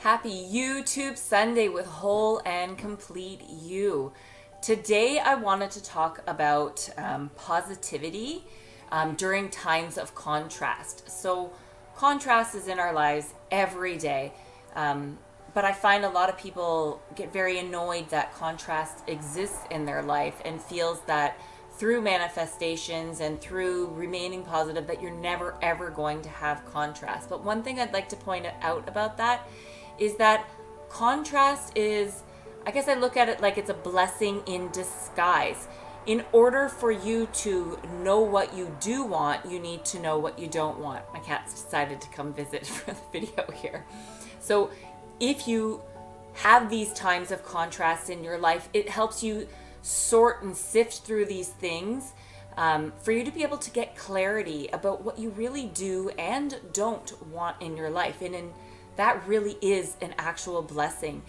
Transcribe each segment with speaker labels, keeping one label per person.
Speaker 1: Happy YouTube Sunday with Whole and Complete You. Today I wanted to talk about positivity during times of contrast. So contrast is in our lives every day. But I find a lot of people get very annoyed that contrast exists in their life and feels that through manifestations and through remaining positive that you're never ever going to have contrast. But one thing I'd like to point out about that is that contrast is, I guess I look at it like it's a blessing in disguise. In order for you to know what you do want, you need to know what you don't want. My cat's decided to come visit for the video here. So if you have these times of contrast in your life, it helps you sort and sift through these things for you to be able to get clarity about what you really do and don't want in your life. And that really is an actual blessing.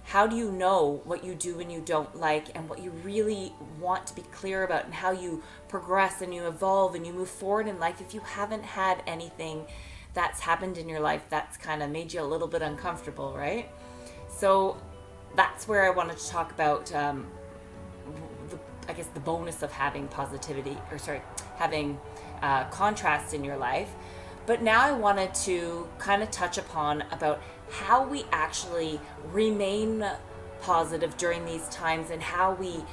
Speaker 1: How do you know what you do and you don't like and what you really want to be clear about, and how you progress and you evolve and you move forward in life if you haven't had anything that's happened in your life that's kind of made you a little bit uncomfortable, right? So that's where I wanted to talk about the bonus of having having contrast in your life. But now I wanted to kind of touch upon about how we actually remain positive during these times, and how we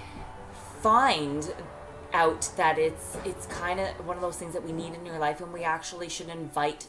Speaker 1: find out that it's kind of one of those things that we need in your life, and we actually should invite,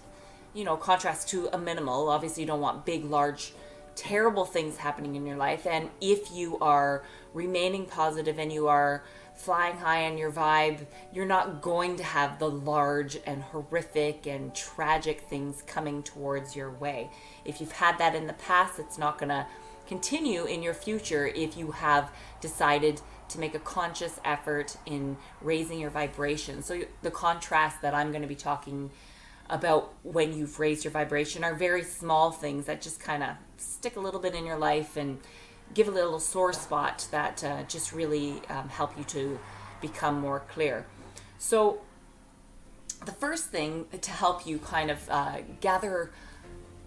Speaker 1: contrast to a minimal. Obviously you don't want big, large, terrible things happening in your life. And if you are remaining positive and you are flying high on your vibe, you're not going to have the large and horrific and tragic things coming towards your way. If you've had that in the past, it's not going to continue in your future if you have decided to make a conscious effort in raising your vibration. So the contrast that I'm going to be talking about when you've raised your vibration are very small things that just kind of stick a little bit in your life and give a little sore spot that just really help you to become more clear. So the first thing to help you kind of gather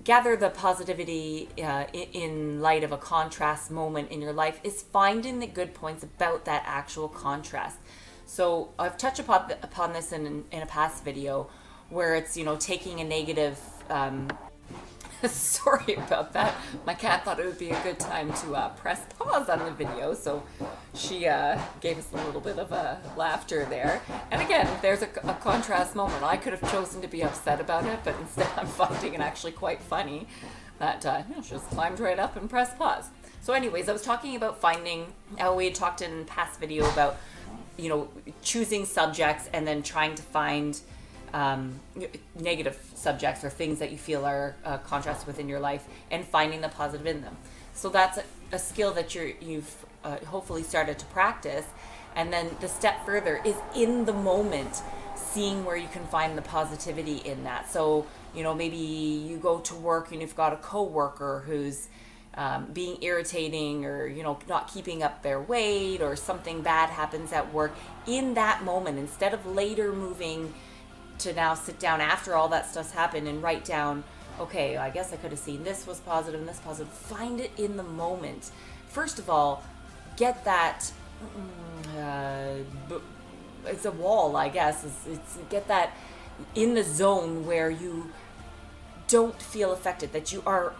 Speaker 1: the positivity in light of a contrast moment in your life is finding the good points about that actual contrast. So I've touched upon this in a past video, where it's, taking a negative sorry about that. My cat thought it would be a good time to press pause on the video, so she gave us a little bit of a laughter there. And again, there's a contrast moment. I could have chosen to be upset about it, but instead I'm finding it actually quite funny that she just climbed right up and pressed pause. So anyways, I was talking about finding, we had talked in past video about, choosing subjects and then trying to find negative subjects or things that you feel are contrast within your life, and finding the positive in them. So that's a skill that you've hopefully started to practice. And then the step further is in the moment, seeing where you can find the positivity in that. So maybe you go to work and you've got a coworker who's being irritating, or not keeping up their weight, or something bad happens at work. In that moment, instead of later moving to now sit down after all that stuff's happened and write down, okay, I guess I could have seen this was positive and this positive. Find it in the moment. First of all, get that, it's a wall, I guess. It's get that in the zone where you don't feel affected, that you are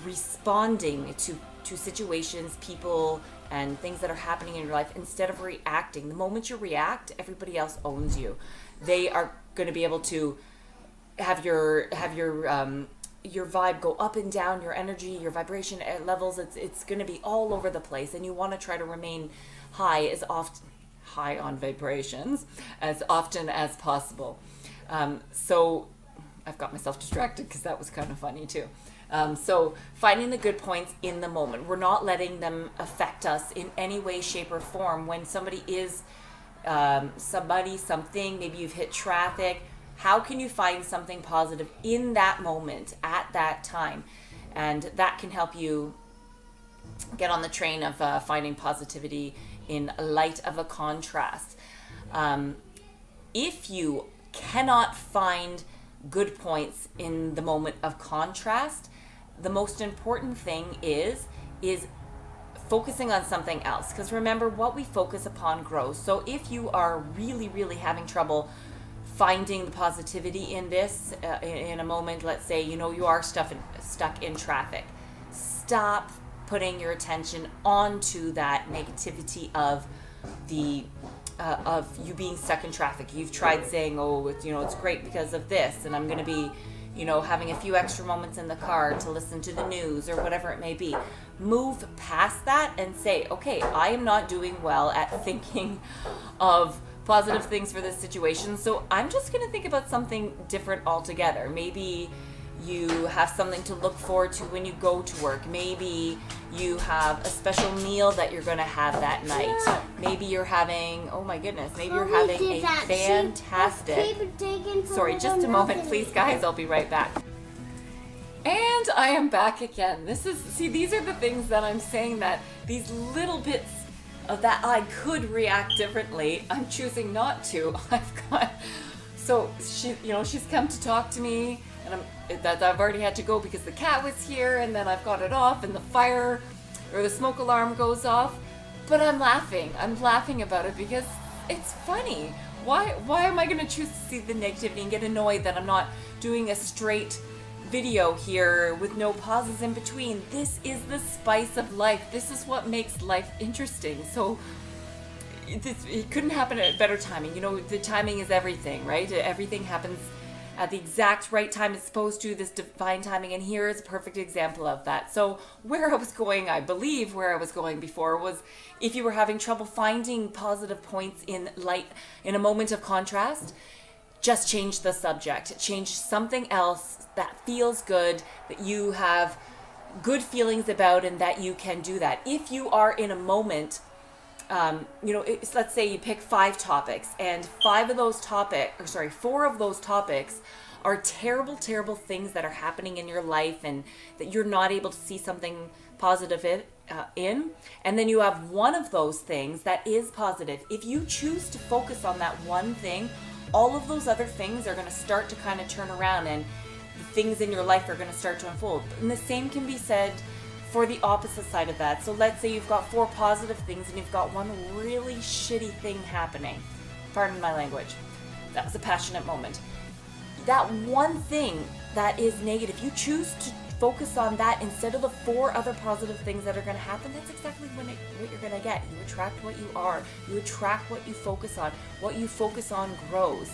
Speaker 1: responding to situations, people, and things that are happening in your life instead of reacting. The moment you react, everybody else owns you. They are going to be able to have your vibe go up and down, your energy, your vibration levels. It's going to be all over the place, and you want to try to remain high on vibrations as often as possible. So I've got myself distracted because that was kind of funny too. So finding the good points in the moment. We're not letting them affect us in any way, shape, or form. When somebody is something, maybe you've hit traffic, how can you find something positive in that moment, at that time? And that can help you get on the train of finding positivity in light of a contrast. If you cannot find good points in the moment of contrast, the most important thing is focusing on something else, because remember, what we focus upon grows. So if you are really, really having trouble finding the positivity in this, in a moment, let's say, you are stuck in traffic, stop putting your attention onto that negativity of you being stuck in traffic. You've tried saying, oh, it's great because of this, and I'm going to be having a few extra moments in the car to listen to the news or whatever it may be. Move past that and say, okay, I am not doing well at thinking of positive things for this situation, so I'm just going to think about something different altogether. Maybe you have something to look forward to when you go to work. Maybe you have a special meal that you're going to have that night. Maybe you're having, oh my goodness, maybe you're having a fantastic... Sorry, just a moment, please, guys. I'll be right back. And I am back again. These are the things that I'm saying, that these little bits of that I could react differently. I'm choosing not to. She's come to talk to me, and I've already had to go because the cat was here, and then I've got it off, and the fire or the smoke alarm goes off. But I'm laughing about it because it's funny. Why am I going to choose to see the negativity and get annoyed that I'm not doing a straight video here with no pauses in between? This is the spice of life. This is what makes life interesting. So it couldn't happen at better timing. The timing is everything, right? Everything happens at the exact right time it's supposed to, this divine timing, and here is a perfect example of that. So I believe where I was going before was, if you were having trouble finding positive points in a moment of contrast, just change the subject. Change something else that feels good, that you have good feelings about, and that you can do that. If you are in a moment, let's say you pick 5 topics, and 4 of those topics are terrible, terrible things that are happening in your life and that you're not able to see something positive in, and then you have one of those things that is positive. If you choose to focus on that one thing, all of those other things are going to start to kind of turn around, and the things in your life are going to start to unfold. And the same can be said for the opposite side of that. So let's say you've got 4 positive things and you've got one really shitty thing happening. Pardon my language. That was a passionate moment. That one thing that is negative, you choose to focus on that instead of the 4 other positive things that are going to happen. That's exactly what you're going to get. You attract what you are. You attract what you focus on. What you focus on grows.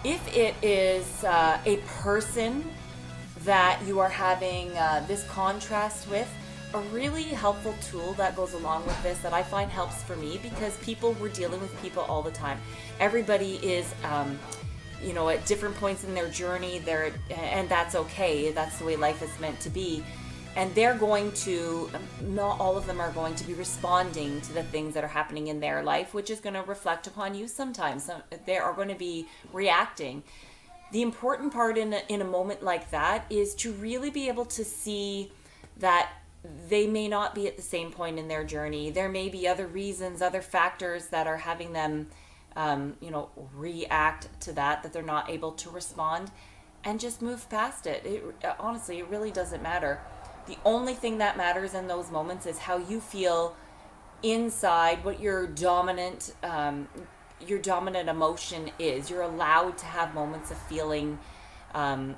Speaker 1: If it is a person that you are having this contrast with, a really helpful tool that goes along with this, that I find helps for me, because we're dealing with people all the time. Everybody is at different points in their journey, and that's okay. That's the way life is meant to be. And not all of them are going to be responding to the things that are happening in their life, which is going to reflect upon you sometimes. They are going to be reacting. The important part in a moment like that is to really be able to see that they may not be at the same point in their journey. There may be other reasons, other factors that are having them react to that they're not able to respond, and just move past it. Honestly, it really doesn't matter. The only thing that matters in those moments is how you feel inside, what your dominant emotion is. You're allowed to have moments of feeling, having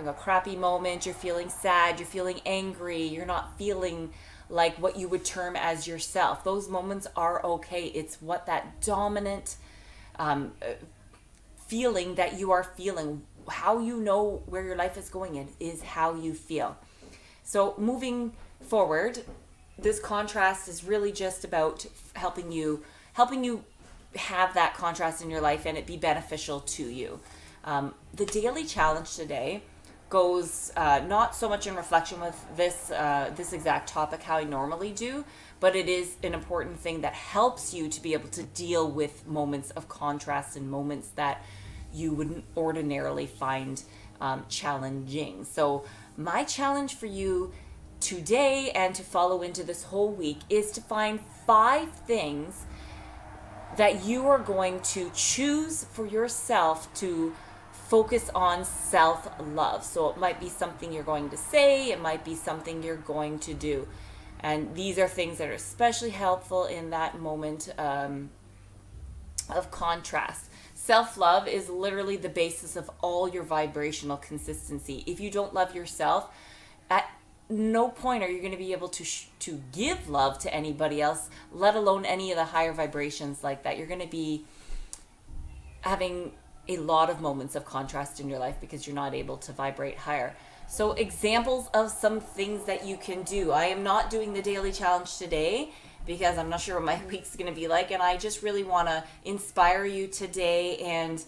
Speaker 1: a crappy moment. You're feeling sad, you're feeling angry, you're not feeling like what you would term as yourself. Those moments are okay. It's what that dominant feeling that you are feeling, how you know where your life is going in, is how you feel. So moving forward, this contrast is really just about helping you have that contrast in your life and it be beneficial to you. The daily challenge today goes not so much in reflection with this exact topic how I normally do, but it is an important thing that helps you to be able to deal with moments of contrast and moments that you wouldn't ordinarily find challenging. So my challenge for you today and to follow into this whole week is to find 5 things that you are going to choose for yourself to focus on self-love. So it might be something you're going to say, it might be something you're going to do. And these are things that are especially helpful in that moment of contrast. Self-love is literally the basis of all your vibrational consistency. If you don't love yourself, at no point are you going to be able to give love to anybody else, let alone any of the higher vibrations like that. You're going to be having a lot of moments of contrast in your life because you're not able to vibrate higher. So examples of some things that you can do. I am not doing the daily challenge today because I'm not sure what my week's going to be like, and I just really want to inspire you today and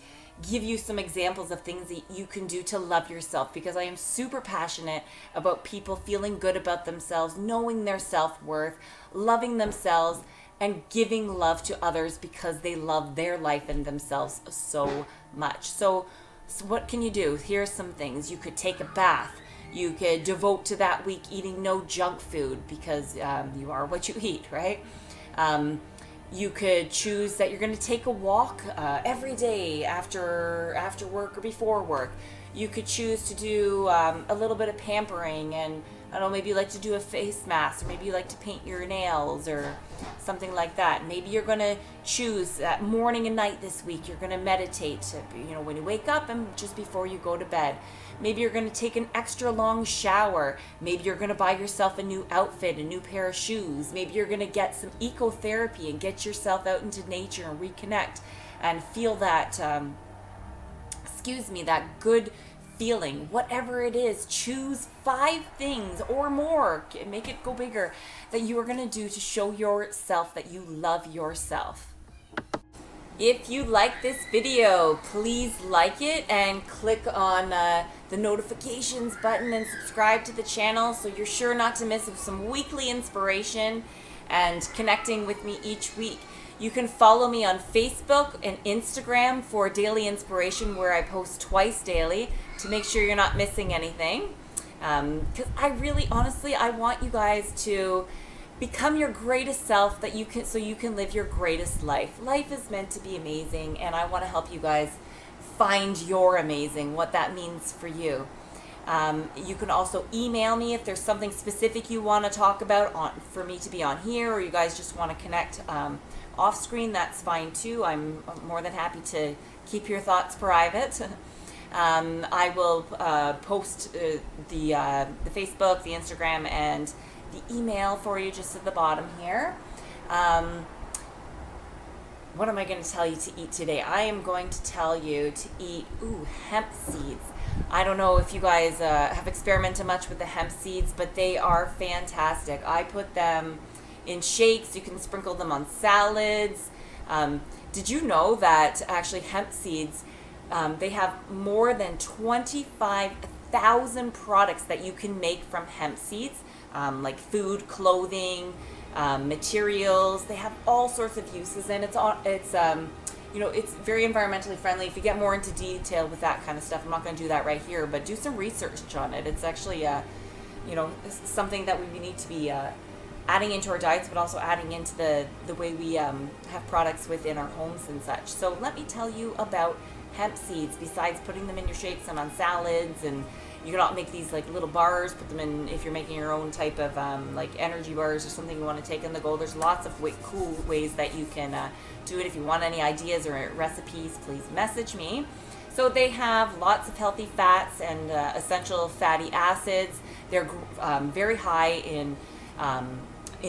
Speaker 1: give you some examples of things that you can do to love yourself, because I am super passionate about people feeling good about themselves, knowing their self-worth, loving themselves, and giving love to others because they love their life and themselves so much. So what can you do? Here's some things. You could take a bath. You could devote to that week eating no junk food because you are what you eat, right? You could choose that you're going to take a walk every day after work or before work. You could choose to do a little bit of pampering, and I don't know, maybe you like to do a face mask, or maybe you like to paint your nails or something like that. Maybe you're going to choose that morning and night this week. You're going to meditate, when you wake up and just before you go to bed. Maybe you're going to take an extra long shower. Maybe you're going to buy yourself a new outfit, a new pair of shoes. Maybe you're going to get some ecotherapy and get yourself out into nature and reconnect and feel that, that good feeling. Whatever it is, choose 5 things or more, make it go bigger, that you are going to do to show yourself that you love yourself. If you like this video, please like it and click on the notifications button and subscribe to the channel so you're sure not to miss some weekly inspiration and connecting with me each week. You can follow me on Facebook and Instagram for daily inspiration, where I post twice daily to make sure you're not missing anything. Because I really, honestly, I want you guys to become your greatest self, so you can live your greatest life. Life is meant to be amazing, and I want to help you guys find your amazing, what that means for you. You can also email me if there's something specific you want to talk about for me to be on here, or you guys just want to connect off screen. That's fine too. I'm more than happy to keep your thoughts private. I will post the Facebook, the Instagram, and the email for you just at the bottom here. What am I going to tell you to eat today? I am going to tell you to eat hemp seeds. I don't know if you guys have experimented much with the hemp seeds, but they are fantastic. I put them in shakes. You can sprinkle them on salads. Did you know that actually hemp seeds, they have more than 25,000 products that you can make from hemp seeds, like food, clothing, materials. They have all sorts of uses, and it's very environmentally friendly. If you get more into detail with that kind of stuff, I'm not going to do that right here, but do some research on it. It's actually something that we need to be adding into our diets, but also adding into the way we have products within our homes and such. So let me tell you about hemp seeds. Besides putting them in your shakes and on salads, and you can make these like little bars, put them in if you're making your own type of like energy bars or something you want to take on the go. There's lots of cool ways that you can do it. If you want any ideas or recipes, please message me. So they have lots of healthy fats and essential fatty acids. They're very high in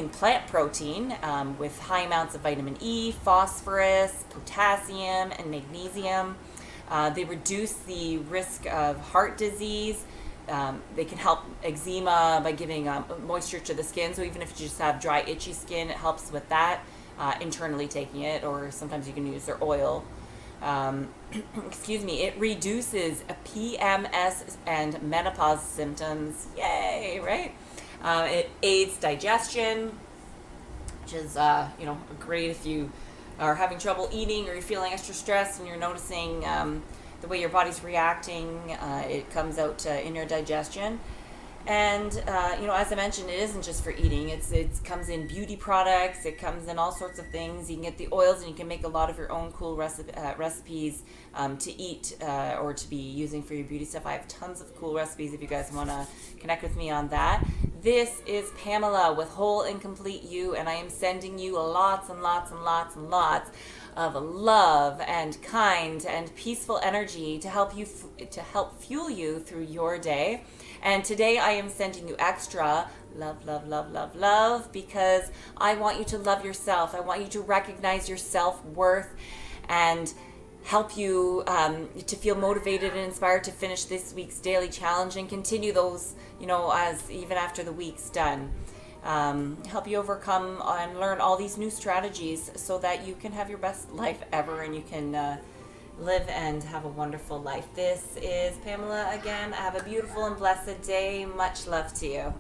Speaker 1: plant protein, with high amounts of vitamin E, phosphorus, potassium, and magnesium. They reduce the risk of heart disease. They can help eczema by giving moisture to the skin. So even if you just have dry, itchy skin, it helps with that, internally taking it, or sometimes you can use their oil. It reduces PMS and menopause symptoms. Yay, right? It aids digestion, which is, great if you are having trouble eating, or you're feeling extra stressed and you're noticing the way your body's reacting. It comes out in your digestion. And as I mentioned, it isn't just for eating. It comes in beauty products. It comes in all sorts of things. You can get the oils, and you can make a lot of your own cool recipes to eat or to be using for your beauty stuff. I have tons of cool recipes if you guys want to connect with me on that. This is Pamela with Whole and Complete You, and I am sending you lots and lots and lots and lots of love and kind and peaceful energy to help fuel you through your day. And today I am sending you extra love, love, love, love, love, because I want you to love yourself. I want you to recognize your self-worth and help you to feel motivated and inspired to finish this week's daily challenge and continue those, as even after the week's done. Help you overcome and learn all these new strategies so that you can have your best life ever, and you can live and have a wonderful life. This is Pamela again. Have a beautiful and blessed day. Much love to you.